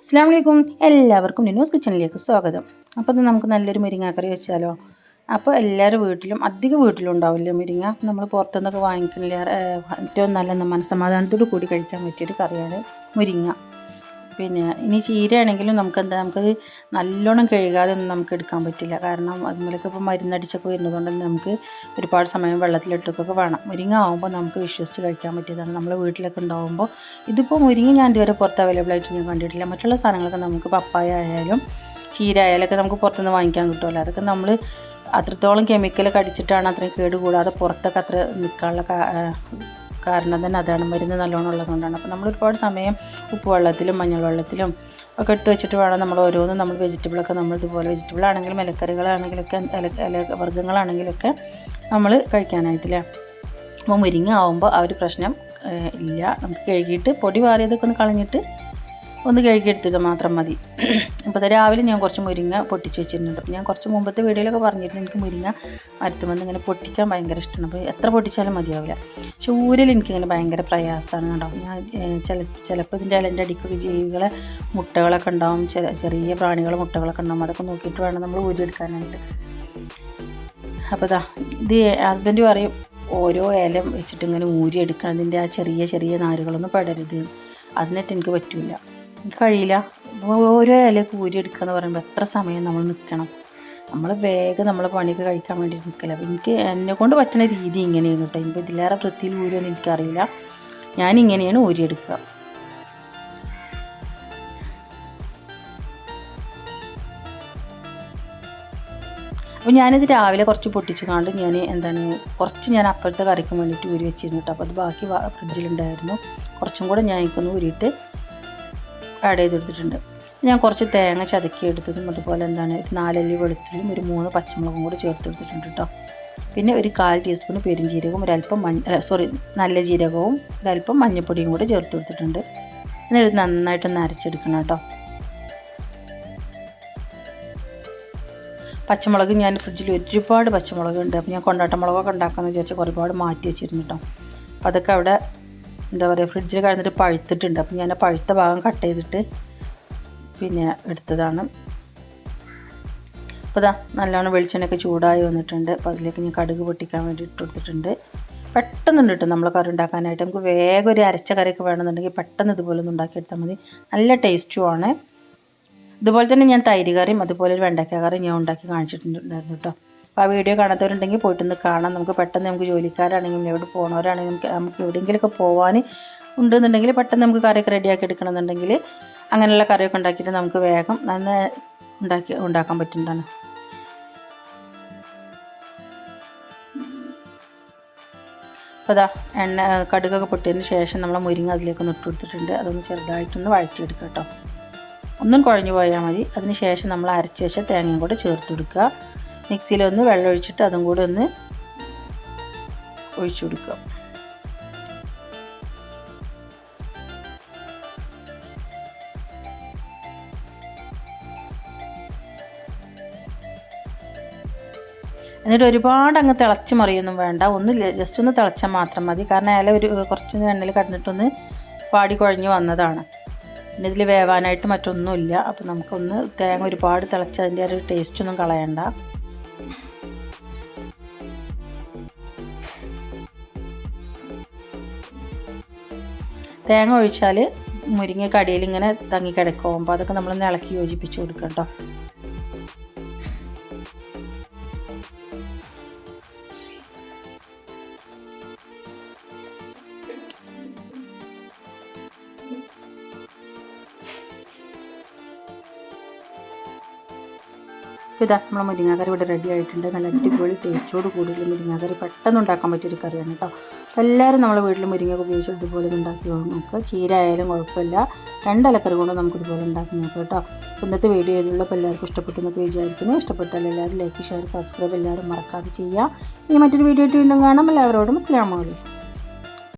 അസ്സലാമു അലൈക്കും. എല്ലാവർക്കും നിന്നൂസ് കിച്ചണിലേക്ക് സ്വാഗതം. അപ്പോൾ ഇത് നമുക്ക് നല്ലൊരു മുരിങ്ങാക്കറി വെച്ചാലോ. അപ്പോൾ എല്ലാവരും അധികം വീട്ടിലും ഉണ്ടാവില്ല മുരിങ്ങ. നമ്മൾ പുറത്തുനിന്നൊക്കെ വാങ്ങിക്കുന്നില്ല. ഏറ്റവും നല്ല മനസ്സമാധാനത്തോടു കൂടി കഴിക്കാൻ പറ്റിയൊരു കറിയാണ് മുരിങ്ങ. പിന്നെ ഇനി ചീരയാണെങ്കിലും നമുക്കത് നല്ലോണം കഴുകാതെ ഒന്നും നമുക്ക് എടുക്കാൻ പറ്റില്ല. കാരണം അതുമൂലമൊക്കെ ഇപ്പോൾ മരുന്നടിച്ചൊക്കെ വരുന്നതുകൊണ്ട് നമുക്ക് ഒരുപാട് സമയം വെള്ളത്തിലിട്ടൊക്കെ വേണം. മുരിങ്ങ ആകുമ്പോൾ നമുക്ക് വിശ്വസിച്ച് കഴിക്കാൻ പറ്റിയതാണ്. നമ്മൾ വീട്ടിലൊക്കെ ഉണ്ടാകുമ്പോൾ ഇതിപ്പോൾ മുരിങ്ങ ഞാൻ ഇതുവരെ പുറത്ത് അവൈലബിൾ ആയിട്ട് ഞാൻ കണ്ടിട്ടില്ല. മറ്റുള്ള സാധനങ്ങളൊക്കെ നമുക്ക് പപ്പായ ആയാലും ചീര ആയാലൊക്കെ നമുക്ക് പുറത്തുനിന്ന് വാങ്ങിക്കാൻ കിട്ടുമല്ലോ. അതൊക്കെ നമ്മൾ അത്രത്തോളം കെമിക്കലൊക്കെ അടിച്ചിട്ടാണ് അത്രയും കേട് കൂടാതെ പുറത്തൊക്കെ അത്ര നിൽക്കാനുള്ള കാരണം തന്നെ അതാണ്. മരുന്ന് നല്ലോണം ഉള്ളതുകൊണ്ടാണ്. അപ്പോൾ നമ്മൾ ഒരുപാട് സമയം ഉപ്പ് വെള്ളത്തിലും മഞ്ഞൾ വെള്ളത്തിലും ഒക്കെ ഇട്ട് വെച്ചിട്ട് വേണം നമ്മൾ ഓരോന്നും നമ്മൾ വെജിറ്റബിളൊക്കെ നമ്മൾ ഇതുപോലെ വെജിറ്റബിൾ ആണെങ്കിലും ഇലക്കറികളാണെങ്കിലൊക്കെ വർഗ്ഗങ്ങളാണെങ്കിലൊക്കെ നമ്മൾ കഴിക്കാനായിട്ടില്ല. അപ്പോൾ മുരിങ്ങ ആവുമ്പോൾ ആ ഒരു പ്രശ്നം ഇല്ല. നമുക്ക് കഴുകിയിട്ട് പൊടി വാറിയതൊക്കെ ഒന്ന് കളഞ്ഞിട്ട് ഒന്ന് കഴുകിയെടുത്തിട്ട് മാത്രം മതി. അപ്പോൾ രാവിലെ ഞാൻ കുറച്ച് മുരിങ്ങ പൊട്ടിച്ച് വെച്ചിരുന്നുണ്ട്. അപ്പോൾ ഞാൻ കുറച്ച് മുമ്പത്തെ വീഡിയോയിലൊക്കെ പറഞ്ഞിരുന്നു എനിക്ക് മുരിങ്ങ മരത്തുമെന്ന് ഇങ്ങനെ പൊട്ടിക്കാൻ ഭയങ്കര ഇഷ്ടമാണ്. അപ്പോൾ എത്ര പൊട്ടിച്ചാലും മതിയാവില്ല. പക്ഷേ ഊരിൽ എനിക്കിങ്ങനെ ഭയങ്കര പ്രയാസമാണ് ഉണ്ടാവും. ഞാൻ ചിലപ്പോൾ ഇതിൻ്റെ ഇലൻ്റെ അടിക്കൊക്കെ ജീവികളെ മുട്ടകളൊക്കെ ഉണ്ടാവും, ചെറിയ പ്രാണികളെ മുട്ടകളൊക്കെ ഉണ്ടാവും. അതൊക്കെ നോക്കിയിട്ട് വേണം നമ്മൾ ഊരിയെടുക്കാനായിട്ട്. അപ്പോൾ ഇത് ഹസ്ബൻഡ് പറയും ഓരോ ഇല വെച്ചിട്ട് ഇങ്ങനെ ഊരിയെടുക്കണം, അതിൻ്റെ ആ ചെറിയ ചെറിയ നാരുകളൊന്നും പെടരുത്. അതിനിട്ട് എനിക്ക് പറ്റില്ല, എനിക്ക് കഴിയില്ല. ഓരോ ഇലയൊക്കെ ഊരിയെടുക്കുക എന്ന് പറയുമ്പോൾ എത്ര സമയം നമ്മൾ നിൽക്കണം. നമ്മൾ വേഗം നമ്മളെ പണിയൊക്കെ കഴിക്കാൻ വേണ്ടി നിൽക്കില്ല. അപ്പോൾ എനിക്ക് എന്നെക്കൊണ്ട് പറ്റുന്ന രീതി ഇങ്ങനെയാണ് കേട്ടോ. എനിക്ക് ഇതിലേറെ വൃത്തിയിൽ ഊരുമെന്ന് എനിക്കറിയില്ല. ഞാനിങ്ങനെയാണ് ഊരിയെടുക്കുക. അപ്പോൾ ഞാനിത് രാവിലെ കുറച്ച് പൊട്ടിച്ച് കാണ്ട് കുറച്ച് ഞാൻ അപ്പോഴത്തെ കറിക്ക് വേണ്ടിയിട്ട് ഊരി വെച്ചിരുന്നു കേട്ടോ. അപ്പോൾ അത് ബാക്കി ഫ്രിഡ്ജിലുണ്ടായിരുന്നു. കുറച്ചും കൂടെ ഞാൻ എനിക്കൊന്ന് ഊരിയിട്ട് ആഡ് ചെയ്തെടുത്തിട്ടുണ്ട്. ഞാൻ കുറച്ച് തേങ്ങ ചതക്കി എടുത്തതും അതുപോലെ ഒരു 4 അല്ലി വെളുത്തുള്ളിയും ഒരു 3 പച്ചമുളകും കൂടി ചേർത്തെടുത്തിട്ടുണ്ട് കേട്ടോ. പിന്നെ ഒരു 1/4 ടീസ്പൂൺ പെരുംജീരകവും ഒരല്പം നല്ല ജീരകവും ഒരല്പം മഞ്ഞൾപ്പൊടിയും കൂടി ചേർത്ത് കൊടുത്തിട്ടുണ്ട്. എന്നിട്ട് നന്നായിട്ടൊന്ന് അരച്ചെടുക്കണം കേട്ടോ. പച്ചമുളക് ഞാൻ ഫ്രിഡ്ജിൽ ഒരുപാട് പച്ചമുളക് ഉണ്ട്. അപ്പോൾ ഞാൻ കൊണ്ടാട്ടമുളകൊക്കെ ഉണ്ടാക്കാമെന്ന് വിചാരിച്ചാൽ ഒരുപാട് മാറ്റി വെച്ചിരുന്നു കേട്ടോ. അപ്പോൾ അതൊക്കെ അവിടെ ഫ്രിഡ്ജിൽ കിടന്നിട്ട് പഴുത്തിട്ടുണ്ട്. അപ്പോൾ ഞാൻ പഴുത്ത ഭാഗം കട്ട് ചെയ്തിട്ട് പിന്നെ എടുത്തതാണ്. അപ്പോൾ നല്ലോണം വെളിച്ചെണ്ണയൊക്കെ ചൂടായി വന്നിട്ടുണ്ട്. അപ്പോൾ അതിലേക്ക് ഞാൻ കടുക് പൊട്ടിക്കാൻ വേണ്ടി ഇട്ട് കൊടുത്തിട്ടുണ്ട്. പെട്ടെന്നുണ്ട് കേട്ടോ നമ്മൾ കറി ഉണ്ടാക്കാനായിട്ട്. നമുക്ക് വേഗം ഒരു അരച്ച കറിയൊക്കെ വേണമെന്നുണ്ടെങ്കിൽ പെട്ടെന്ന് ഇതുപോലെ ഒന്ന് ഉണ്ടാക്കിയെടുത്താൽ മതി. നല്ല ടേസ്റ്റുമാണ്. ഇതുപോലെ തന്നെ ഞാൻ തൈര് കറിയും അതുപോലെ ഒരു വെണ്ടയ്ക്ക കറിയും ഞാൻ ഉണ്ടാക്കി കാണിച്ചിട്ടുണ്ടായിരുന്നു കേട്ടോ. അപ്പോൾ ആ വീഡിയോ കാണാത്തവരുണ്ടെങ്കിൽ പോയിട്ടൊന്ന് കാണാം. നമുക്ക് ജോലിക്കാരാണെങ്കിലും എവിടെ പോകുന്നവരാണെങ്കിലും നമുക്ക് എവിടെയെങ്കിലുമൊക്കെ പോകാൻ ഉണ്ടെന്നുണ്ടെങ്കിൽ പെട്ടെന്ന് നമുക്ക് കറിയൊക്കെ റെഡിയാക്കി എടുക്കണമെന്നുണ്ടെങ്കിൽ അങ്ങനെയുള്ള കറിയൊക്കെ ഉണ്ടാക്കിയിട്ട് നമുക്ക് വേഗം ഉണ്ടാക്കാൻ പറ്റുന്നതാണ്. അപ്പോൾ കടുകൊക്കെ പൊട്ടിയതിന് ശേഷം നമ്മൾ മുരിങ്ങ അതിലേക്കൊന്ന് ഇട്ട് കൊടുത്തിട്ടുണ്ട്. അതൊന്ന് ചെറുതായിട്ടൊന്ന് വഴറ്റിയെടുക്കുക കേട്ടോ. ഒന്നും കുഴഞ്ഞു പോയാൽ മതി. അതിന് ശേഷം നമ്മൾ അരച്ച് വെച്ച തേങ്ങയും കൂടെ ചേർത്ത് കൊടുക്കുക. മിക്സിയിലൊന്ന് വെള്ളം ഒഴിച്ചിട്ട് അതും കൂടെ ഒന്ന് ഒഴിച്ചു കൊടുക്കുക. എന്നിട്ട് ഒരുപാട് അങ്ങ് തിളച്ച് മറിയൊന്നും വേണ്ട. ജസ്റ്റ് ഒന്ന് തിളച്ചാൽ മാത്രം മതി. കാരണം ഇല കുറച്ച് എണ്ണയിൽ കിടന്നിട്ടൊന്ന് പാടി കുഴഞ്ഞ് വന്നതാണ്. പിന്നെ ഇതിൽ വേവാനായിട്ട് മറ്റൊന്നുമില്ല. അപ്പോൾ നമുക്കൊന്ന് തേങ്ങ ഒരുപാട് തിളച്ച് അതിൻ്റെ ഒരു ടേസ്റ്റൊന്നും കളയണ്ട. തേങ്ങ ഒഴിച്ചാൽ മുരിങ്ങ കടിയിൽ ഇങ്ങനെ തങ്ങി കിടക്കുമ്പോൾ അതൊക്കെ നമ്മളൊന്ന് ഇളക്കി യോജിപ്പിച്ച് കൊടുക്കാം കേട്ടോ. അപ്പോൾ നമ്മൾ മുരിങ്ങാക്കറി ഇവിടെ റെഡി ആയിട്ടുണ്ട്. നല്ല അടിപൊളി ടേസ്റ്റോട് കൂടിയുള്ള മുരിങ്ങാക്കറി പെട്ടെന്ന് ഉണ്ടാക്കാൻ പറ്റിയൊരു കറിയാണ് കേട്ടോ. അപ്പോൾ എല്ലാവരും നമ്മളെ വീട്ടിൽ മുരിങ്ങയൊക്കെ ഉപയോഗിച്ച് ഇതുപോലെ ഉണ്ടാക്കി നോക്കുക. ചീര ആയാലും കുഴപ്പമില്ല. 2 ഇലക്കറി കൊണ്ട് നമുക്കിതുപോലെ ഉണ്ടാക്കി നോക്കാം കേട്ടോ. ഇന്നത്തെ വീഡിയോ ഇതിലുള്ളപ്പോൾ എല്ലാവർക്കും ഇഷ്ടപ്പെട്ടു എന്നൊക്കെ വിചാരിക്കുന്നു. ഇഷ്ടപ്പെട്ടാൽ എല്ലാവരും ലൈക്ക് ഷെയർ സബ്സ്ക്രൈബ് എല്ലാവരും മറക്കാതെ ചെയ്യുക. ഇനി മറ്റൊരു വീഡിയോ ആയിട്ട് വീണ്ടും കാണാം. എല്ലാവരോടും അസ്സലാമു അലൈക്കും.